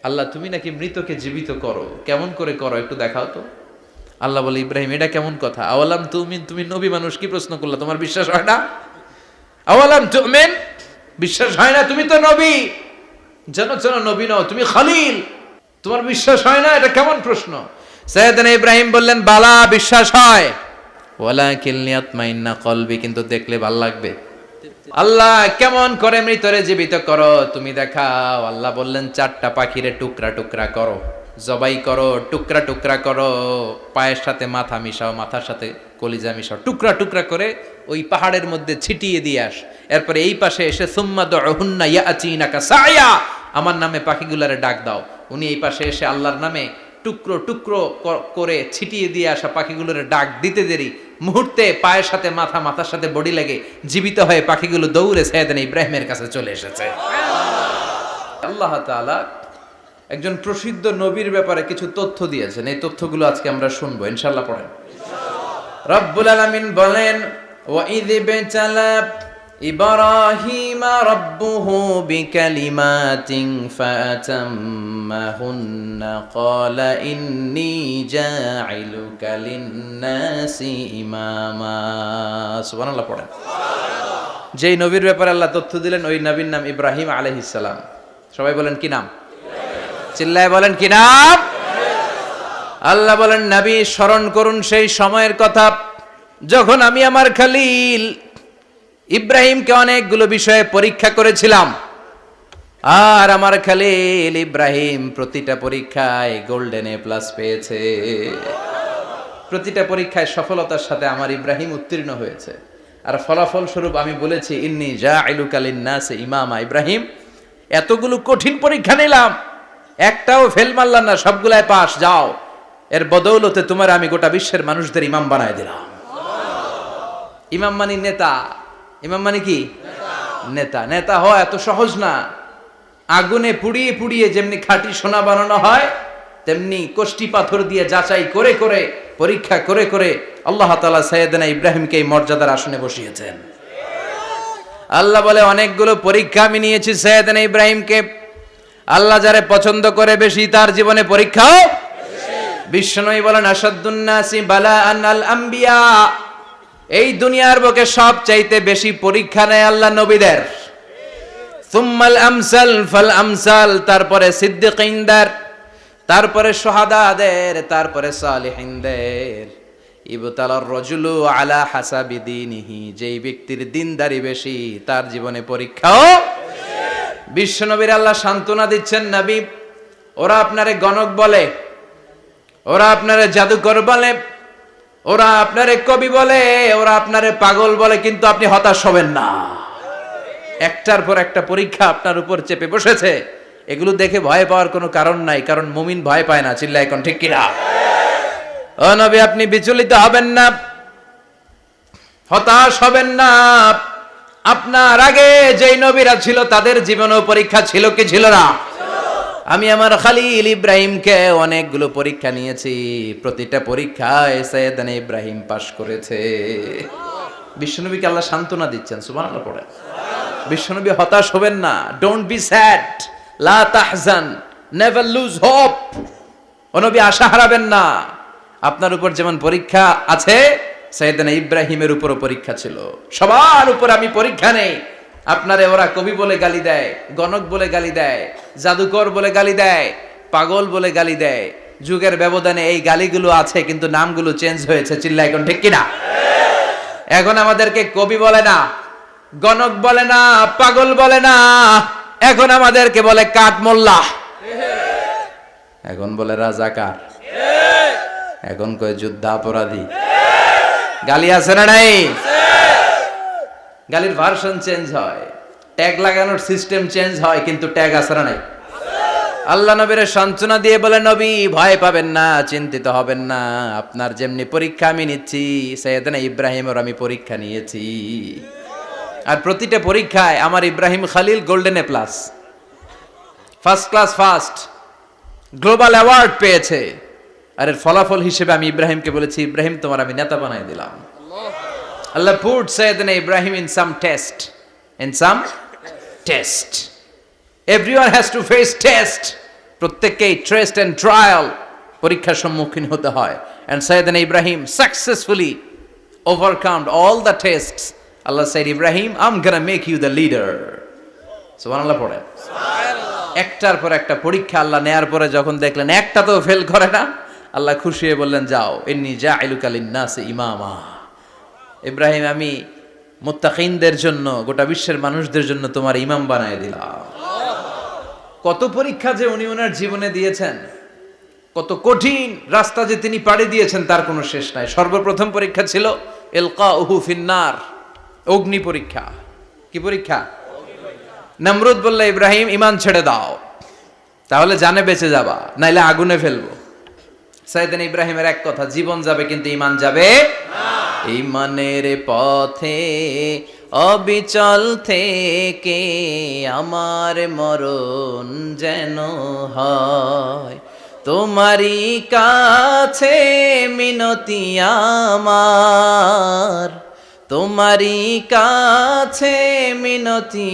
আল্লাহ তুমি নাকি মৃতকে জীবিত করো, কেমন করে করো একটু দেখাও তো। আল্লাহ বলে, ইব্রাহিম এটা কেমন কথা? আওয়ালাম তুমিন, তুমি নবী মানুষ কি প্রশ্ন করলা, তোমার বিশ্বাস হয় না? আওয়ালাম তুমিন, বিশ্বাস হয় না? তুমি তো নবী, জানো নবী নও, তুমি খলিল, তোমার বিশ্বাস হয় না? এটা কেমন প্রশ্ন? সাইয়েদনা ইব্রাহিম বললেন, বালা বিশ্বাস হয়, ওয়ালাকিন লিয়াতমাইন্না কলবি, কিন্তু দেখলে ভাল লাগবে। আল্লাহ কেমন করে মৃতরে জীবিত করো তুমি দেখাও। আল্লাহ বললেন, 4টা পাখিরে টুকরা টুকরা করো, জবাই করো, টুকরা টুকরা করো, পায়ের সাথে মাথা মিশাও, মাথার সাথে কলিজা মিশাও, টুকরা টুকরা করে ওই পাহাড়ের মধ্যে ছিটিয়ে দিয়ে আস। এরপরে এই পাশে এসে সুম্মা দুহুন্না ইয়াতিনাকা সায়া, আমার নামে পাখিগুলারে ডাক দাও। উনি এই পাশে এসে আল্লাহর নামে টুকরো টুকরো করে ছিটিয়ে দিয়ে আসা পাখিগুলোর ডাক দিতে দেরি, মুহূর্তে পায়ের সাথে মাথা, মাথার সাথে বডি লেগে জীবিত হয়ে পাখিগুলো দৌড়ে সাইয়েদনা ইব্রাহিমের কাছে চলে এসেছে। আল্লাহ তাআলা একজন প্রসিদ্ধ নবীর ব্যাপারে কিছু তথ্য দিয়েছেন, এই তথ্যগুলো আজকে আমরা শুনবো ইনশাআল্লাহ। পড়েন। রব্বুল আলামিন বলেন, ওয়া ইয বিতালা ইব্রাহিমা রাব্বুহু বিকালিমাতিন ফাতাম্মাহুন্না ক্বালা ইন্নী জাইলুকা লিন-নাসি ইমামা। সুবহানাল্লাহ পড়েন। যেই নবীর ব্যাপারে আল্লাহ তথ্য দিলেন ওই নবীর নাম ইব্রাহিম আলাইহিস সালাম। সবাই বলেন কি নাম? চিল্লায় বলেন কি নাম? আল্লাহ বলেন, নবী স্মরণ করুন সেই সময়ের কথা যখন আমি আমার খলিল ইব্রাহিমকে অনেকগুলো বিষয়ে পরীক্ষা করেছিলাম, আর আমার খলিল ইব্রাহিম প্রতিটা পরীক্ষায় গোল্ডেন এ প্লাস পেয়েছে। প্রতিটা পরীক্ষায় সফলতার সাথে আমার ইব্রাহিম উত্তীর্ণ হয়েছে। আর ফলাফল স্বরূপ আমি বলেছি, ইন্নী জাইলুকা লিন-নাসি ইমামা। ইব্রাহিম, এতগুলো কঠিন পরীক্ষা নিলাম, একটাও ফেল মারলাম না, সবগুলাই পাস, যাও। এর বদৌলতে তোমার আমি গোটা বিশ্বের মানুষদের ইমাম বানায় দিলাম। ইমাম মানে নেতা। ইমাম মানে কি? নেতা। নেতা হওয়া এত সহজ না। আগুনে পুড়িয়ে পুড়িয়ে যেমনি খাঁটি সোনা বানানো হয়, তেমনি কষ্টি পাথর দিয়ে যাচাই করে করে, পরীক্ষা করে করে আল্লাহ তাআলা সাইয়েদনা ইব্রাহিমকে এই মর্যাদার আসনে বসিয়েছেন। আল্লাহ বলে, অনেকগুলো পরীক্ষা আমি নিয়েছি সাইয়েদনা ইব্রাহিমকে। আল্লাহ যারে পছন্দ করে বেশি, তার জীবনে পরীক্ষাও বিশ্বনবী বলেন, আসাদ্দুন নাসি বালাআন আল আম্বিয়া। এই দুনিয়ার বুকে সবচাইতে বেশি পরীক্ষা নেয় আল্লাহ নবীদের। সুম্মাল আমসাল ফাল আমসাল, তারপরে সিদ্দিকিনদের, তারপরে শুহাদাদের, তারপরে সালিহিনদের। ইবতালার রাজুলু আলা হাসাবি দীনিহি, যেই ব্যক্তির দিনদারি বেশি তার জীবনে পরীক্ষাও। বিশ্বনবীর আল্লাহ সান্ত্বনা দিচ্ছেন, নবী ওরা আপনারে গণক বলে, ওরা আপনারে জাদুকর বলে, ওরা আপনারে কবি বলে, ওরা আপনারে পাগল বলে, কিন্তু আপনি হতাশ হবেন না। একটার পর একটা পরীক্ষা আপনার উপর চেপে বসেছে, এগুলো দেখে ভয় পাওয়ার কোনো কারণ নাই, কারণ মুমিন ভয় পায় না। চিল্লায় এখন ঠিক কিনা? ও নবী, আপনি বিচলিত হবেন না, হতাশ হবেন না। আপনার আগে যেই নবীরা ছিল তাদের জীবনেও পরীক্ষা ছিল কি ছিল না? আমি আমার খলিল ইব্রাহিমকে অনেকগুলো পরীক্ষা নিয়েছি, প্রতিটা পরীক্ষায় সাইয়েদনা ইব্রাহিম পাশ করেছে। বিশ্বনবীকে আল্লাহ সান্ত্বনা দিচ্ছেন। সুবহানাল্লাহ পড়ে। বিশ্বনবী হতাশ হবেন না। ডোন্ট বি স্যাড, লা তাহজান, নেভার লুজ হোপ। ও নবী আশা হারাবেন না। আপনার উপর যেমন পরীক্ষা আছে, সাইয়েদনা ইব্রাহিমের উপরও পরীক্ষা ছিল। সবার উপর আমি পরীক্ষা নেই। আপনারে ওরা কবি বলে গালি দেয়, গণক বলে গালি দেয়, জাদুকর বলে গালি দেয়, পাগল বলে গালি দেয়। যুগের ব্যবধানে এই গালিগুলো আছে, কিন্তু নামগুলো চেঞ্জ হয়েছে। চিল্লা এখন ঠিক কিনা? এখন আমাদেরকে কবি বলে না, গণক বলে না, পাগল বলে না, এখন আমাদেরকে বলে কাঠ মোল্লা, এখন বলে রাজাকার, এখন কয় যুদ্ধাপরাধী। গালি আছে না নাই? গালির ভার্সন চেঞ্জ হয়, ট্যাগ লাগানোর সিস্টেম চেঞ্জ হয়, কিন্তু ট্যাগ আছে না নাই? আল্লাহ নবীর সান্ত্বনা দিয়ে বলে, নবী ভয় পাবেন না, চিন্তিত হবেন না। আপনার যেমনি পরীক্ষা আমি নিচ্ছি, সাইয়েদনা ইব্রাহিমের আমি পরীক্ষা নিয়েছি। আর প্রতিটা পরীক্ষায় আমার Ibrahim Khalil golden A plus, first class first, global award পেয়েছে। আর এর ফলাফল হিসেবে আমি ইব্রাহিমকে বলেছি, ইব্রাহিম তোমার আমি নেতা বানাই দিলাম। Allah put Sayyidina Ibrahim in some test. In some test. Everyone has to face test. প্রত্যেককেই টেস্ট এন্ড ট্রায়াল, পরীক্ষার সম্মুখীন হতে হয়। And Sayyidna Ibrahim successfully overcome all the tests. Allah said, Ibrahim, I'm gonna make you the leader. সুবহানাল্লাহ পড়ে। একটার পর একটা পরীক্ষা আল্লাহ নেয়ার পরে যখন দেখলেন একটা তো ফেল করে না, আল্লাহ খুশি হয়ে বললেন, যাও, ইন্নী জাইলুকা লিন-নাসি ইমামা। ইব্রাহিম, আমি মুত্তাকিনদের জন্য, গোটা বিশ্বের মানুষদের জন্য তোমার ইমাম বানায় দিলাম। কত পরীক্ষা যে উনি ওনার জীবনে দিয়েছেন, কত কঠিন রাস্তা যে তিনি পাড়ি দিয়েছেন তার কোনো শেষ নাই। সর্বপ্রথম পরীক্ষা ছিল ইলকাউহু ফিন্নার, অগ্নি পরীক্ষা। কি পরীক্ষা? নমরুদ বলল, ইব্রাহিম ঈমান ছেড়ে দাও, তাহলে জানে বেঁচে যাবা, নাইলে আগুনে ফেলবো। সাইয়েদনা ইব্রাহিমের এক কথা, জীবন যাবে কিন্তু ঈমান যাবে না। ঈমানের পথে অবিচল থেকে আমার মরণ যেন হয়, তোমারই কাছে মিনতি আমার, তোমারই কাছে মিনতি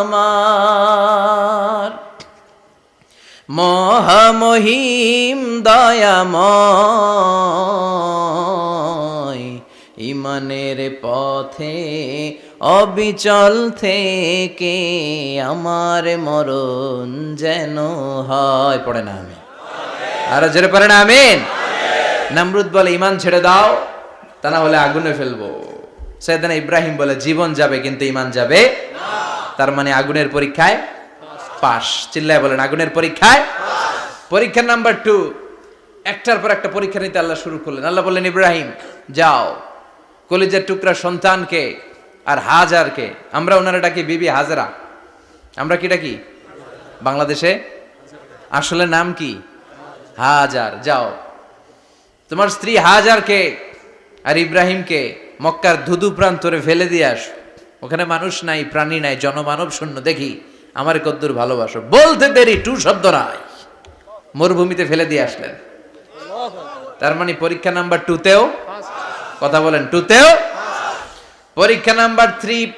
আমার। মহামহিম দয়াময়, ঈমানের পথে অবিচল থেকে আমার মরণ যেন হয়। পড়ে না আমি আরো জোরে পড়ে না আমিন। নমরুদ বলে, ঈমান ছেড়ে দাও, তা না হলে আগুনে ফেলবো। সাইয়েদনা ইব্রাহিম বলে, জীবন যাবে কিন্তু ঈমান যাবে না। তার মানে আগুনের পরীক্ষায় পাস। চিল্লায় বলেন, আগুনের পরীক্ষায় পরীক্ষা নাম্বার 2। একটার পর একটা পরীক্ষা নিতে আল্লাহ শুরু করলেন। আল্লাহ বললেন, ইব্রাহিম যাও, কলিজার টুকরা সন্তানকে আর হাজারকে, আমরা ওনারা ডাকি বিবি হাজরা, আমরা কি ডাকি বাংলাদেশে, আসলে নাম কি হাজার, যাও তোমার স্ত্রী হাজারকে আর ইব্রাহিমকে মক্কার ধুধু প্রান্তরে ফেলে দিয়ে আস। ওখানে মানুষ নাই, প্রাণী নাই, জনমানব শূন্য, দেখি আমার কদ্দুর ভালোবাসো। বলতে দেরি, টু শব্দ নাই, মরুভূমিতে ফেলে দিয়ে আসলেন। তার মানে পরীক্ষা নাম্বার 2তেও, কথা বলেন, 2তেও। পরীক্ষা নাম্বার 3,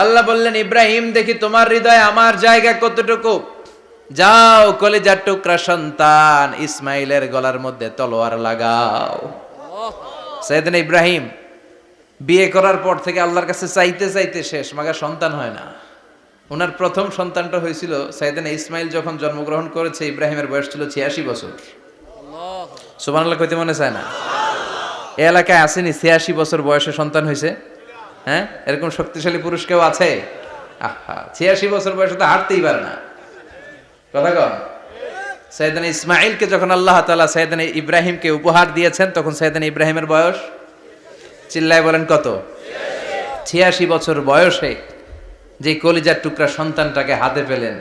আল্লাহ বললেন, ইব্রাহিম দেখি তোমার হৃদয়ে আমার জায়গা কতটুকু, যাও কলিজার টুকরা সন্তান ইসমাইলের গলার মধ্যে তলোয়ার লাগাও। সাইয়েদনা ইব্রাহিম বিয়ে করার পর থেকে আল্লাহর কাছে চাইতে চাইতে শেষ, মাগা সন্তান হয় না। ওনার প্রথম সন্তানটা হয়েছিল সাইয়েদনা ইসমাইল যখন জন্মগ্রহণ করেছে, ইব্রাহিমের বয়স ছিল 86 বছর। সুবহানাল্লাহ কইতে মনে চায় না? এই এলাকায় আসেনি 86 বছর বয়সে সন্তান হয়েছে? হ্যাঁ, এরকম শক্তিশালী পুরুষ কেউ আছে? আহা, 86 বছর বয়সে তো হাঁটতেই পারে না। কথা কন। সাইয়েদনা ইসমাইলকে যখন আল্লাহ তাআলা সাইয়েদনা ইব্রাহিমকে উপহার দিয়েছেন, তখন সাইয়েদনা ইব্রাহিমের বয়স, চিল্লায় বলেন কত? 86 বছর বয়সে যে কলিজার টুকরা সন্তানটাকে হাতে পেলেন,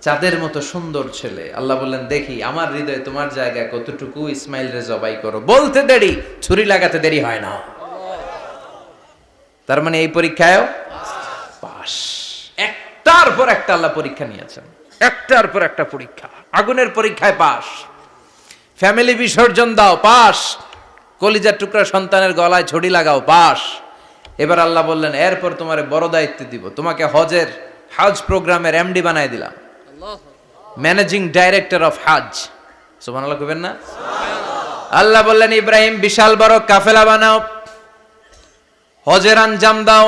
চাঁদের মতো সুন্দর ছেলে। আল্লাহ বললেন, দেখি আমার হৃদয়ে তোমার জায়গা কতটুকু, ইসমাইল রে জবাই করো। বলতে দেরি, ছুরি লাগাতে দেরি হয় না। তার মানে এই পরীক্ষায়ও পাস। একটার পর একটা আল্লাহ পরীক্ষা নিয়েছেন, একটার পর একটা পরীক্ষা। আগুনের পরীক্ষায় পাস, ফ্যামিলি বিসর্জন দাও, পাস, কলিজার টুকরা সন্তানের গলায় ছড়ি লাগাও, পাস। এবার আল্লাহ বললেন, এরপর তোমার বড় দায়িত্ব দিব, তোমাকে হজ প্রোগ্রামের এমডি বানায় দিলাম, ম্যানেজিং ডাইরেক্টর অফ হজ। সুবহানাল্লাহ কইবেন না? আল্লাহ বললেন, ইব্রাহিম বিশাল বড় কাফেলা বানাও, হজের আঞ্জাম দাও।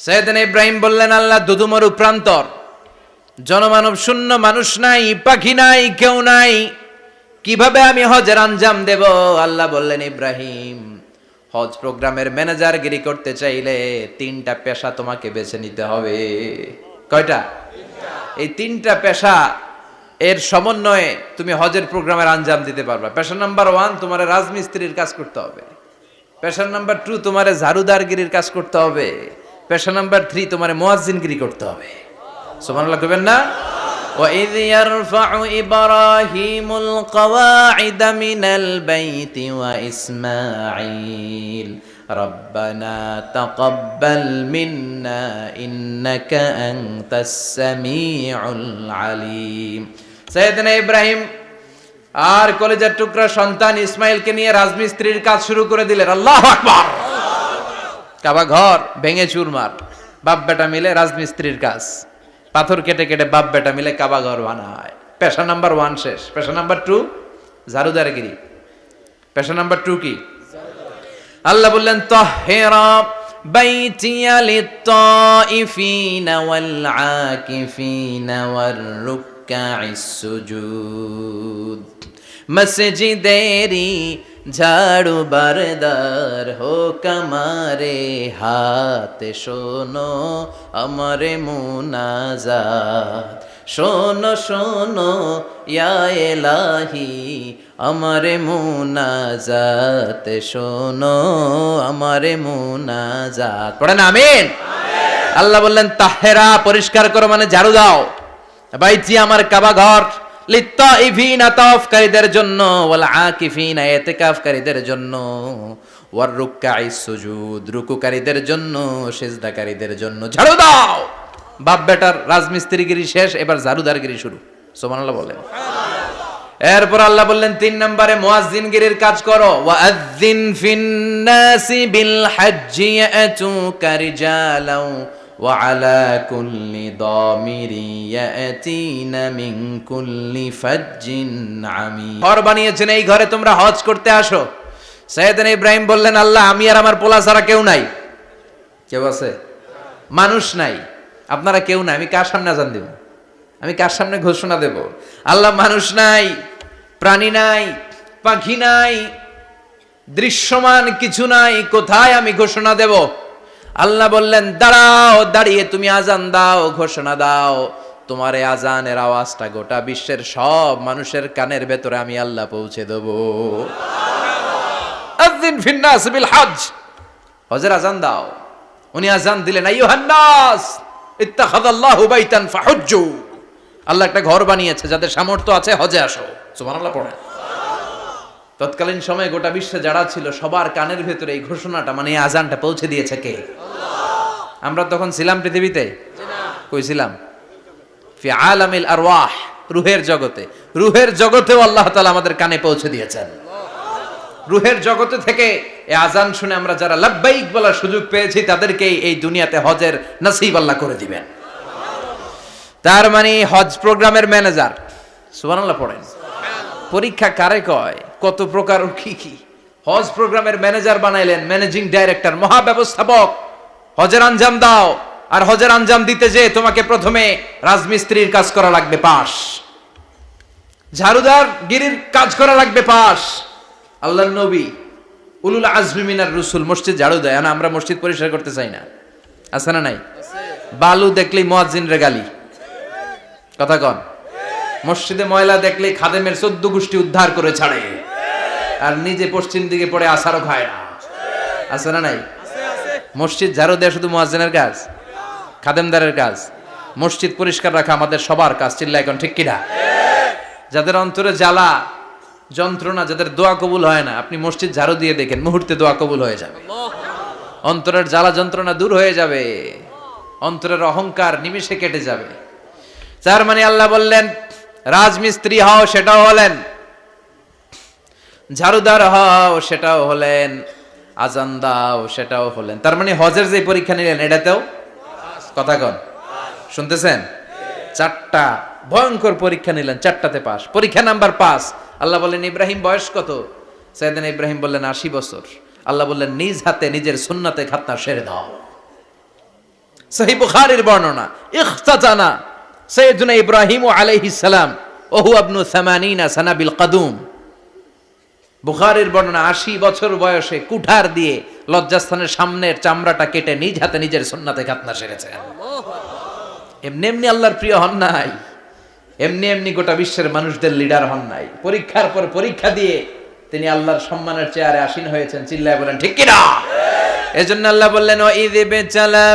সাইয়েদনা ইব্রাহিম বললেন, আল্লাহ দুদুমরু প্রান্তর, জনমানব শূন্য, মানুষ নাই, পাখি নাই, কেউ নাই, কিভাবে আমি হজের আঞ্জাম দেব? আল্লাহ বললেন, ইব্রাহিম হজ প্রোগ্রামের ম্যানেজারগিরি করতে চাইলে 3টা পেশা তোমাকে বেছে নিতে হবে। কয়টা? এই 3টা পেশা এর সমন্বয়ে তুমি হজের প্রোগ্রামের আঞ্জাম দিতে পারবা। পেশা নাম্বার 1, তোমার রাজমিস্ত্রির কাজ করতে হবে। পেশা নাম্বার 2, তোমার ঝাড়ুদারগিরির কাজ করতে হবে। পেশা নাম্বার 3, তোমার মুয়াজ্জিনগিরি করতে হবে। সুবহানাল্লাহ কইবেন না? وَإِذْ يَرْفَعُ إِبْرَاهِيمُ الْقَوَاعِدَ مِنَ الْبَيْتِ وَإِسْمَاعِيلُ رَبَّنَا تَقَبَّلْ مِنَّا إِنَّكَ أَنْتَ السَّمِيعُ الْعَلِيمُ। সাইয়েদনা ইব্রাহিম আর কলিজার টুকরা সন্তান ইসমাইলকে নিয়ে রাজমিস্ত্রির কাজ শুরু করে দিলেন। আল্লাহু আকবার! কাবা ঘর ভেঙে চুরমার, বাপ বেটা মিলে রাজমিস্ত্রির কাজ। পাথর কেটে কেটে বাপ বেটা মিলে কাবা ঘর বানায়। পেশা নাম্বার 1 শেষ। পেশা নাম্বার 2 ঝাড়ুদারগিরি। পেশা নাম্বার 2 কি? আল্লাহ বললেন তাহহিরা বাইতিয়া লিত-তাইফিনা ওয়াল আকিফিনা ওয়ার রুকআইস সুজুদ। মসজিদেরি ঝাড়ু বারদার হোক আমারে হাত, শোনো আমারে মুনাজাত। শোনো শোনো ইয়া ইলাহি আমারে মুনাজাত, শোনো আমারে মুনাজাত। পড়েন আমিন। আল্লাহ বললেন তাহেরা পরিষ্কার করো মানে ঝাড়ু দাও, বাইতি আমার কাবা ঘর, লিত্তাইফিনা তাওয়াফকারীদের জন্য, ওয়াল আকিফিনা ইতিকাফকারীদের জন্য, ওয়ার রুকআইস সুজুদ রুকুকারীদের জন্য, সিজদাকারীদের জন্য ঝাড়ু দাও। বাপ বেটার রাজমিস্ত্রিগিরি শেষ, এবার ঝাড়ুদারগিরি শুরু। সুবহানাল্লাহ বলেন। এরপর আল্লাহ বললেন 3 নম্বরে মুয়াজ্জিনগিরির কাজ করো। ওয়াআযিন ফিন-নাসি বিল হজ্জি ইয়াতুকা রিজালাও ওয়া আলা কুল্লি দামিরি ইয়াতিনা মিন কুল্লি ফাজ্জিন আমিক। ঘর বানিয়েছেন, এই ঘরে তোমরা হজ করতে আসো। সাইয়েদনা ইব্রাহিম বললেন আল্লাহ আমি আর আমার পোলা ছাড়া কেউ নাই। কেউ আছে? মানুষ নাই, আপনারা কেউ নাই, আমি কার সামনে আযান দেব? আমি কার সামনে ঘোষণা দেব? আল্লাহ মানুষ নাই, প্রাণী নাই, পাখি নাই, দৃশ্যমান কিছু নাই, কোথায় আমি ঘোষণা দেব? আল্লাহ বললেন দাঁড়াও, দাঁড়িয়ে তুমি আজান দাও, ঘোষণা দাও। তোমার এই আজানের আওয়াজটা গোটা বিশ্বের সব মানুষের কানের ভেতরে আমি আল্লাহ পৌঁছে দেব। আযিন ফিন-নাস বিল হজ, হজের আজান দাও। উনি আজান দিলেন আইয়ুহান নাস ইত্তাখাযাল্লাহু বাইতান ফাহুজ্জু। আল্লাহ একটা ঘর বানিয়েছে, যাদের সামর্থ্য আছে হজে আসো। সুবহানাল্লাহ পড়েন। তৎকালীন সময়ে গোটা বিশ্বে যারা ছিল সবার কানের ভেতরে এই ঘোষণাটা মানে এই আজানটা পৌঁছে দিয়েছে কে? আল্লাহ। আমরা তখন ছিলাম পৃথিবীতে? কই ছিলাম? ফি আলামিল আরওয়াহ, রূহের জগতে। রূহের জগতেও আল্লাহ তাআলা আমাদের কানে পৌঁছে দিয়েছেন। রূহের জগতে থেকে এই আজান শুনে আমরা যারা লাব্বাইক বলার সুযোগ পেয়েছি তাদেরকে এই দুনিয়াতে হজের নসিব আল্লাহ করে দিবেন। তার মানে হজ প্রোগ্রামের ম্যানেজার। সুবহানাল্লাহ পড়েন। পরীক্ষা কারে কয়? কত প্রকার কি কি। হজ প্রোগ্রামের ম্যানেজার বানাইলেন, ম্যানেজিং ডাইরেক্টর, মহাব্যবস্থাপক। হজের আঞ্জাম দাও, আর হজের আঞ্জাম দিতে যে তোমাকে প্রথমে রাজমিস্ত্রির কাজ করা লাগবে পাস, ঝাড়ুদার গিরির কাজ করা লাগবে পাস। আল্লাহর নবী উলুল আজমি মিনার রাসূল মসজিদ ঝাড়ু দেয় না, আমরা মসজিদ পরিষ্কার করতে চাই না, আছে না নাই? বালু দেখলেই মুয়াজ্জিনরে গালি, কথা কন। মসজিদে ময়লা দেখলেই খাদেমের 14 গোষ্ঠী উদ্ধার করে ছাড়ে, আর নিজে পশ্চিম দিকে পড়ে আসারও খায় না, আছে না নাই? মসজিদ ঝাড়ু দেয়া শুধু মুয়াজ্জিনের কাজ? খাদেমদারের কাজ? মসজিদ পরিষ্কার রাখা আমাদের সবার কাজ। চিল্লা এখন ঠিক কিনা? যাদের অন্তরে জ্বালা যন্ত্রণা, যাদের দোয়া কবুল হয় না, আপনি মসজিদ ঝাড়ু দিয়ে দেখেন মুহূর্তে দোয়া কবুল হয়ে যাবে। অন্তরের জ্বালা যন্ত্রণা দূর হয়ে যাবে, অন্তরের অহংকার নিমিষে কেটে যাবে। তার মানে আল্লাহ বললেন রাজমিস্ত্রি হও, সেটাও হলেন, ঝাড়ুদার হও, সেটাও হলেন, আজান দাও, সেটাও হলেন। তার মানে হজের যে পরীক্ষা নিলেন এটাতেও, কথা কন, শুনতেছেন? 4টা ভয়ঙ্কর পরীক্ষা নিলেন, 4টাতে পাস। পরীক্ষা নাম্বার 5। আল্লাহ বললেন ইব্রাহিম বয়স কত? সাইয়েদনা ইব্রাহিম বললেন 80 বছর। আল্লাহ বললেন নিজ হাতে নিজের সুন্নাতে খাতনা সেরে দাও। সহিহ বুখারীর বর্ণনা, ইখতাতানা সাইয়েদনা ইব্রাহিম আলাইহিস সালাম ওহু ইবনু 80 সানা বিল কদুম। বুখারীর বর্ণনা 80 বছর বয়সে কুঠার দিয়ে লজ্জাস্থানের সামনের চামড়াটা কেটে নিজ হাতে নিজের সুন্নাতে খাতনা সেরেছেন। এমনি এমনি আল্লাহর প্রিয় হন নাই, এমনি এমনি গোটা বিশ্বের মানুষদের লিডার হন নাই। পরীক্ষার পর পরীক্ষা দিয়ে তিনি আল্লাহর সম্মানের চেয়ারে আসীন হয়েছেন। চিল্লায় বলেন ঠিক কিনা? এজন্য আল্লাহ বললেন ওয়াইয ইবতালা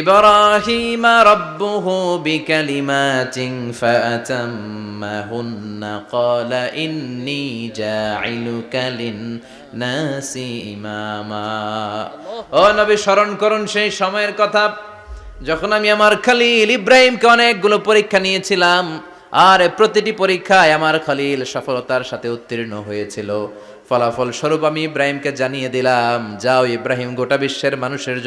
ইব্রাহিমা রাব্বুহু বিকালিমাতিন ফাআতাম্মাহুন্না ক্বালা ইন্নী জাঈলুকা লিন-নাসি ইমামা। ও নবী, স্মরণ করুন সেই সময়ের কথা যখন আমি আমার খলিল ইব্রাহিমকে অনেকগুলো পরীক্ষা নিয়েছিলাম, আর প্রতিটি পরীক্ষায় আমার খলিল সফলতার সাথে উত্তীর্ণ হয়েছিল। ফলাফল স্বরূপ আমি ইব্রাহিমকে জানিয়ে দিলাম, যাও ইব্রাহিম গোটা বিশ্বের মানুষের